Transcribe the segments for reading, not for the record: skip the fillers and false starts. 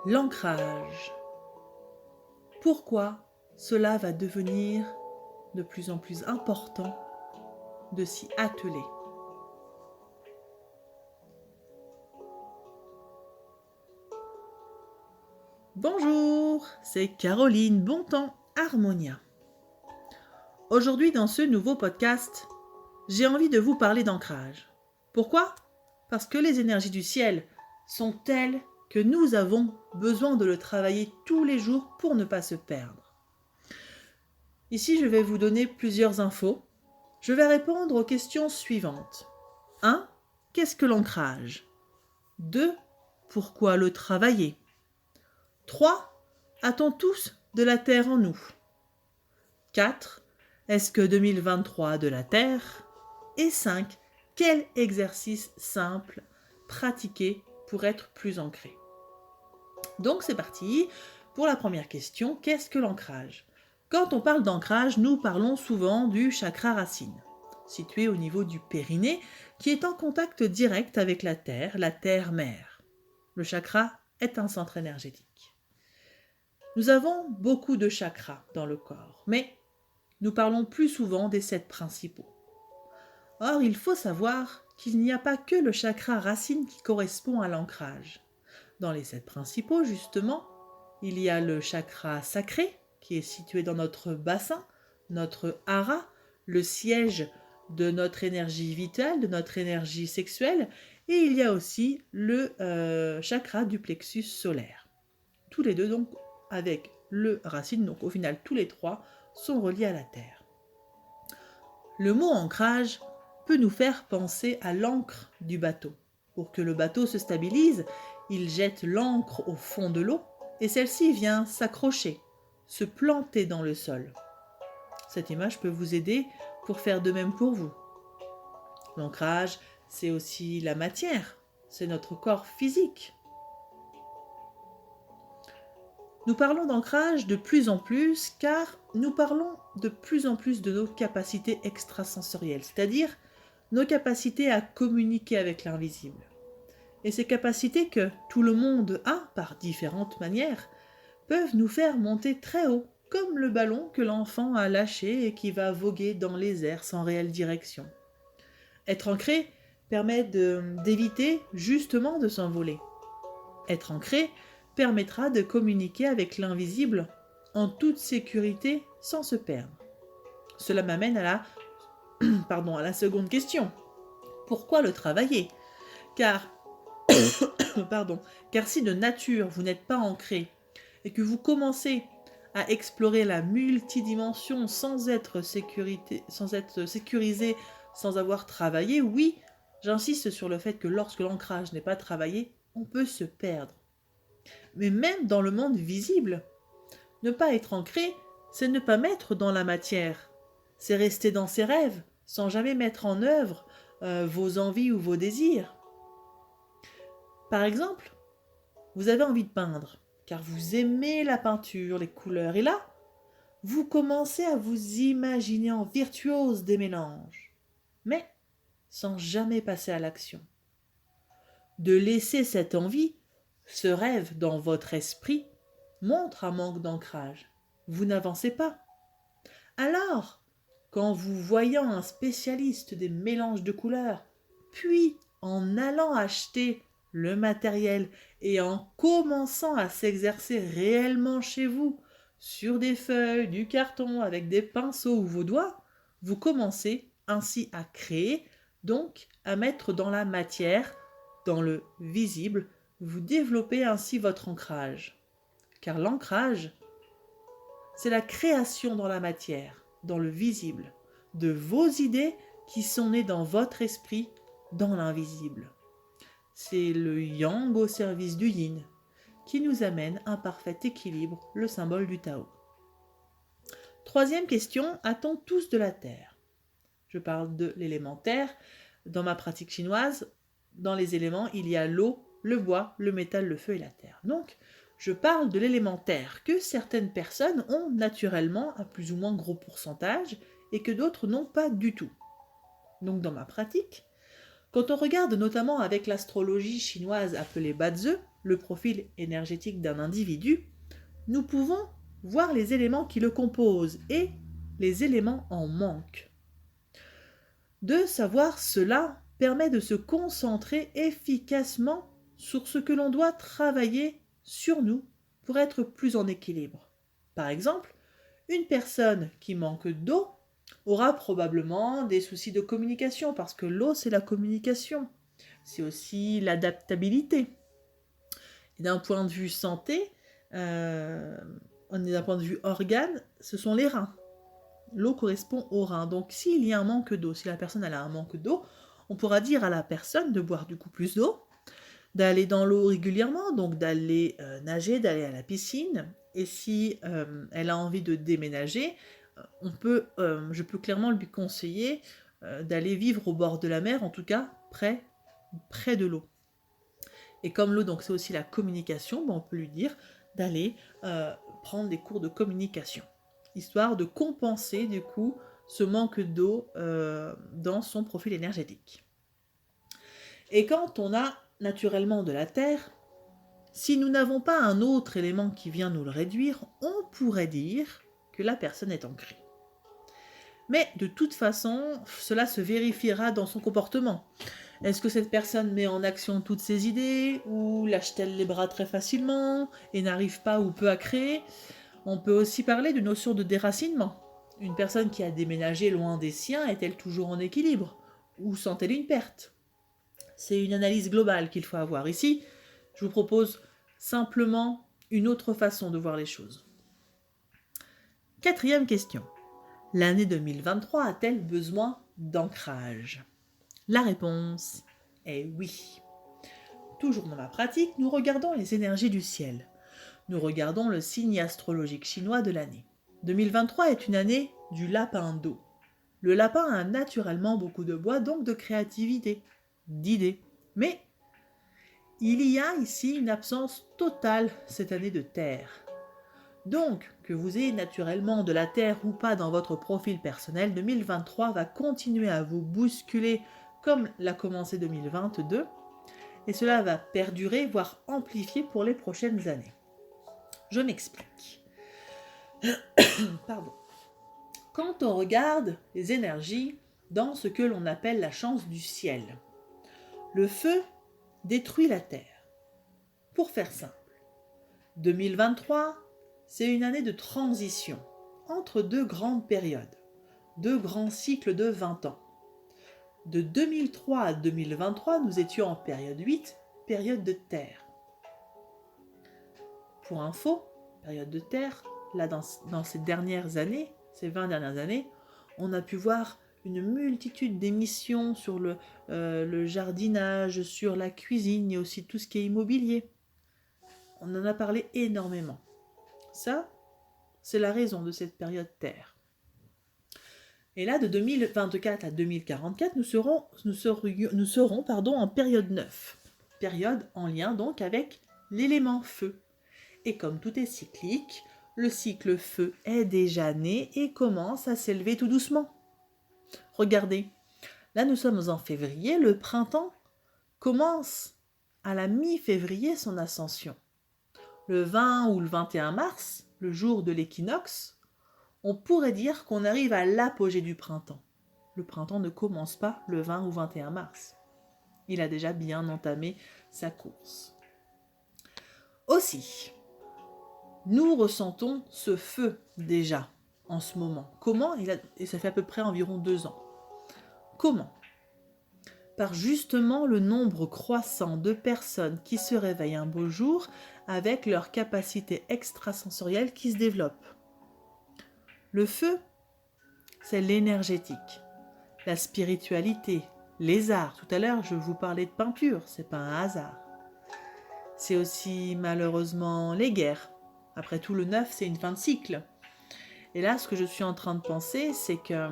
L'ancrage. Pourquoi cela va devenir de plus en plus important de s'y atteler? Bonjour, c'est Caroline Bontemps Harmonia. Aujourd'hui, dans ce nouveau podcast, j'ai envie de vous parler d'ancrage. Pourquoi? Parce que les énergies du ciel sont telles que nous avons besoin de le travailler tous les jours pour ne pas se perdre. Ici, je vais vous donner plusieurs infos. Je vais répondre aux questions suivantes. 1. Qu'est-ce que l'ancrage? 2. Pourquoi le travailler? 3. A-t-on tous de la terre en nous? 4. Est-ce que 2023 a de la terre? Et 5. Quel exercice simple pratiquer pour être plus ancré? Donc c'est parti pour la première question. Qu'est-ce que l'ancrage? Quand on parle d'ancrage, nous parlons souvent du chakra racine, situé au niveau du périnée, qui est en contact direct avec la terre mère. Le chakra est un centre énergétique. Nous avons beaucoup de chakras dans le corps, mais nous parlons plus souvent des 7 principaux. Or, il faut savoir qu'il n'y a pas que le chakra racine qui correspond à l'ancrage. Dans les 7 principaux, justement, il y a le chakra sacré, qui est situé dans notre bassin, notre hara, le siège de notre énergie vitale, de notre énergie sexuelle, et il y a aussi le chakra du plexus solaire. Tous les deux, donc, avec le racine, donc au final, tous les 3 sont reliés à la Terre. Le mot ancrage peut nous faire penser à l'ancre du bateau. Pour que le bateau se stabilise, il jette l'ancre au fond de l'eau et celle-ci vient s'accrocher, se planter dans le sol. Cette image peut vous aider pour faire de même pour vous. L'ancrage, c'est aussi la matière, c'est notre corps physique. Nous parlons d'ancrage de plus en plus car nous parlons de plus en plus de nos capacités extrasensorielles, c'est-à-dire nos capacités à communiquer avec l'invisible. Et ces capacités que tout le monde a par différentes manières peuvent nous faire monter très haut, comme le ballon que l'enfant a lâché et qui va voguer dans les airs sans réelle direction. Être ancré permet d'éviter justement de s'envoler. Être ancré permettra de communiquer avec l'invisible en toute sécurité sans se perdre. Cela m'amène à la seconde question. Pourquoi le travailler? Car si de nature vous n'êtes pas ancré et que vous commencez à explorer la multidimension sans être sécurisé, sans avoir travaillé, oui, j'insiste sur le fait que lorsque l'ancrage n'est pas travaillé, on peut se perdre. Mais même dans le monde visible, ne pas être ancré, c'est ne pas mettre dans la matière. C'est rester dans ses rêves, sans jamais mettre en œuvre vos envies ou vos désirs. Par exemple, vous avez envie de peindre, car vous aimez la peinture, les couleurs, et là, vous commencez à vous imaginer en virtuose des mélanges, mais sans jamais passer à l'action. De laisser cette envie, ce rêve dans votre esprit, montre un manque d'ancrage. Vous n'avancez pas. Alors, quand vous voyant un spécialiste des mélanges de couleurs, puis en allant acheter le matériel et en commençant à s'exercer réellement chez vous, sur des feuilles, du carton, avec des pinceaux ou vos doigts, vous commencez ainsi à créer, donc à mettre dans la matière, dans le visible, vous développez ainsi votre ancrage. Car l'ancrage, c'est la création dans la matière, dans le visible, de vos idées qui sont nées dans votre esprit, dans l'invisible. C'est le yang au service du yin qui nous amène un parfait équilibre, le symbole du Tao. Troisième question, a-t-on tous de la terre? Je parle de l'élémentaire. Dans ma pratique chinoise, dans les éléments, il y a l'eau, le bois, le métal, le feu et la terre. Donc, je parle de l'élémentaire que certaines personnes ont naturellement à plus ou moins gros pourcentage et que d'autres n'ont pas du tout. Donc, dans ma pratique, Quand on regarde notamment avec l'astrologie chinoise appelée Bazi, le profil énergétique d'un individu, nous pouvons voir les éléments qui le composent et les éléments en manque. De savoir cela permet de se concentrer efficacement sur ce que l'on doit travailler sur nous pour être plus en équilibre. Par exemple, une personne qui manque d'eau aura probablement des soucis de communication parce que l'eau, c'est la communication. C'est aussi l'adaptabilité. Et d'un point de vue santé, d'un point de vue organe, ce sont les reins. L'eau correspond aux reins. Donc s'il y a un manque d'eau, si la personne a un manque d'eau, on pourra dire à la personne de boire du coup plus d'eau, d'aller dans l'eau régulièrement, donc d'aller nager, d'aller à la piscine. Et si elle a envie de déménager, je peux clairement lui conseiller d'aller vivre au bord de la mer, en tout cas près de l'eau. Et comme l'eau, donc c'est aussi la communication, on peut lui dire d'aller prendre des cours de communication, histoire de compenser du coup ce manque d'eau dans son profil énergétique. Et quand on a naturellement de la terre, si nous n'avons pas un autre élément qui vient nous le réduire, on pourrait dire que la personne est ancrée. Mais de toute façon, cela se vérifiera dans son comportement. Est-ce que cette personne met en action toutes ses idées ou lâche-t-elle les bras très facilement et n'arrive pas ou peu à créer? On peut aussi parler d'une notion de déracinement. Une personne qui a déménagé loin des siens est-elle toujours en équilibre ou sent-elle une perte? C'est une analyse globale qu'il faut avoir. Ici, je vous propose simplement une autre façon de voir les choses. 4e question. L'année 2023 a-t-elle besoin d'ancrage? La réponse est oui. Toujours dans ma pratique, nous regardons les énergies du ciel. Nous regardons le signe astrologique chinois de l'année. 2023 est une année du lapin d'eau. Le lapin a naturellement beaucoup de bois, donc de créativité, d'idées. Mais il y a ici une absence totale cette année de terre. Donc, que vous ayez naturellement de la terre ou pas dans votre profil personnel, 2023 va continuer à vous bousculer comme l'a commencé 2022, et cela va perdurer, voire amplifier pour les prochaines années. Je m'explique. Pardon. Quand on regarde les énergies dans ce que l'on appelle la chance du ciel, le feu détruit la terre. Pour faire simple, 2023, c'est une année de transition entre deux grandes périodes, deux grands cycles de 20 ans. De 2003 à 2023, nous étions en période 8, période de terre. Pour info, période de terre, là dans ces dernières années, ces 20 dernières années, on a pu voir une multitude d'émissions sur le jardinage, sur la cuisine et aussi tout ce qui est immobilier. On en a parlé énormément. Ça, c'est la raison de cette période terre. Et là, de 2024 à 2044, nous serons en période 9. Période en lien donc avec l'élément feu. Et comme tout est cyclique, le cycle feu est déjà né et commence à s'élever tout doucement. Regardez, là nous sommes en février, le printemps commence à la mi-février son ascension. Le 20 ou le 21 mars, le jour de l'équinoxe, on pourrait dire qu'on arrive à l'apogée du printemps. Le printemps ne commence pas le 20 ou 21 mars. Il a déjà bien entamé sa course. Aussi, nous ressentons ce feu déjà en ce moment. Comment? Et ça fait à peu près environ 2 ans. Comment? Par justement le nombre croissant de personnes qui se réveillent un beau jour avec leur capacité extrasensorielle qui se développe. Le feu, c'est l'énergétique, la spiritualité, les arts. Tout à l'heure, je vous parlais de peinture, c'est pas un hasard. C'est aussi malheureusement les guerres. Après tout, le 9, c'est une fin de cycle. Et là, ce que je suis en train de penser, c'est que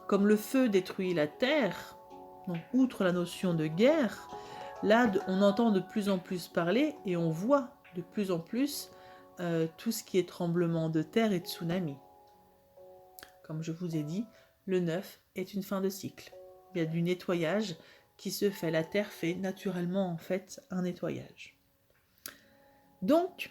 comme le feu détruit la terre, donc outre la notion de guerre, là, on entend de plus en plus parler et on voit de plus en plus tout ce qui est tremblement de terre et tsunami. Comme je vous ai dit, le 9 est une fin de cycle. il y a du nettoyage qui se fait. La terre fait naturellement en fait un nettoyage. Donc,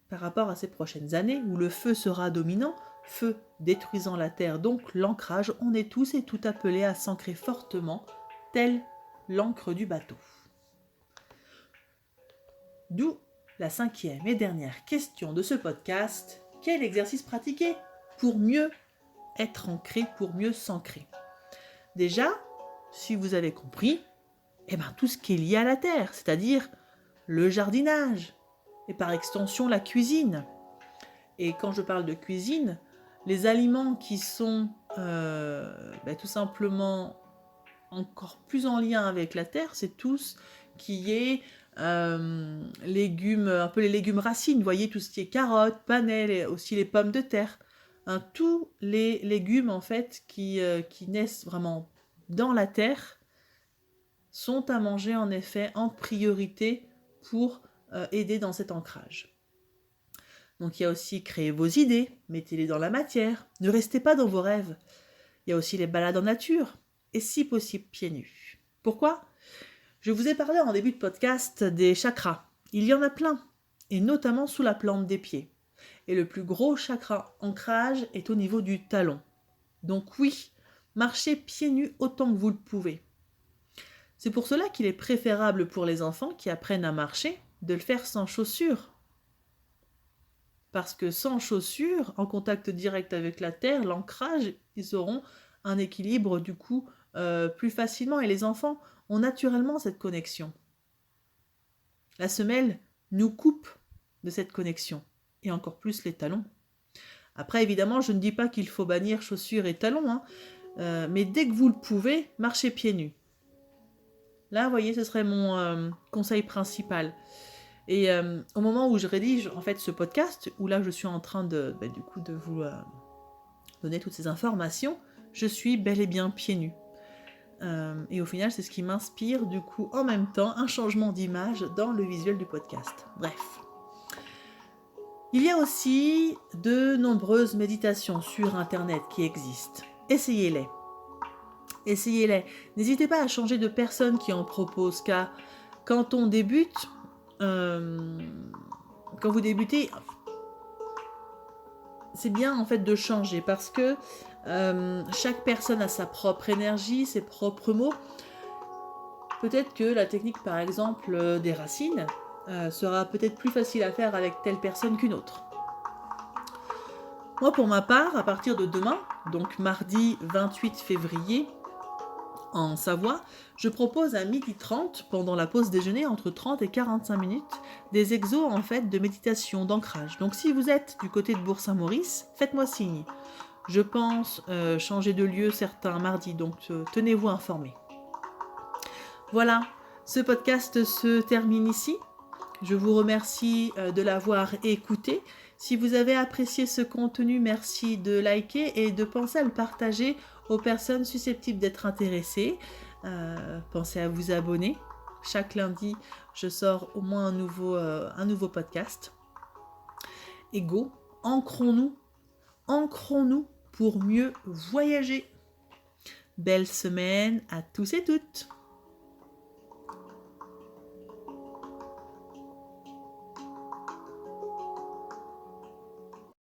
par rapport à ces prochaines années où le feu sera dominant, feu détruisant la terre, donc l'ancrage, on est tous et toutes appelés à s'ancrer fortement, tel l'ancre du bateau. D'où la 5e et dernière question de ce podcast. Quel exercice pratiquer pour mieux être ancré, pour mieux s'ancrer? Déjà, si vous avez compris, tout ce qui est lié à la terre, c'est-à-dire le jardinage et par extension la cuisine. Et quand je parle de cuisine, les aliments qui sont tout simplement encore plus en lien avec la terre, c'est tout ce qui est légumes, un peu les légumes racines, vous voyez, tout ce qui est carottes, panais, aussi les pommes de terre. Tous les légumes en fait qui naissent vraiment dans la terre sont à manger en effet en priorité pour aider dans cet ancrage. Donc il y a aussi créer vos idées, mettez-les dans la matière, ne restez pas dans vos rêves. Il y a aussi les balades en nature, et si possible pieds nus. Pourquoi ? Je vous ai parlé en début de podcast des chakras. Il y en a plein, et notamment sous la plante des pieds. Et le plus gros chakra ancrage est au niveau du talon. Donc oui, marchez pieds nus autant que vous le pouvez. C'est pour cela qu'il est préférable pour les enfants qui apprennent à marcher de le faire sans chaussures. Parce que sans chaussures, en contact direct avec la terre, l'ancrage, ils auront un équilibre du coup plus facilement. Et les enfants ont naturellement cette connexion. La semelle nous coupe de cette connexion. Et encore plus les talons. Après, évidemment, je ne dis pas qu'il faut bannir chaussures et talons. Mais dès que vous le pouvez, marchez pieds nus. Là, vous voyez, ce serait mon conseil principal. Et au moment où je rédige en fait ce podcast, où là je suis en train de vous donner toutes ces informations, je suis bel et bien pieds nus. Et au final, c'est ce qui m'inspire du coup en même temps un changement d'image dans le visuel du podcast. Bref. Il y a aussi de nombreuses méditations sur Internet qui existent. Essayez-les. Essayez-les. N'hésitez pas à changer de personne qui en propose, car quand on débute, quand vous débutez, c'est bien en fait de changer parce que chaque personne a sa propre énergie, ses propres mots. Peut-être que la technique par exemple des racines sera peut-être plus facile à faire avec telle personne qu'une autre. Moi pour ma part, à partir de demain, donc mardi 28 février, en Savoie, je propose à 12h30, pendant la pause déjeuner, entre 30 et 45 minutes, des exos en fait de méditation, d'ancrage. Donc si vous êtes du côté de Bourg-Saint-Maurice, faites-moi signe. Je pense changer de lieu certains mardis, donc tenez-vous informés. Voilà, ce podcast se termine ici. Je vous remercie de l'avoir écouté. Si vous avez apprécié ce contenu, merci de liker et de penser à le partager aux personnes susceptibles d'être intéressées. Pensez à vous abonner. Chaque lundi, je sors au moins un nouveau podcast. Et go, ancrons-nous pour mieux voyager. Belle semaine à tous et toutes.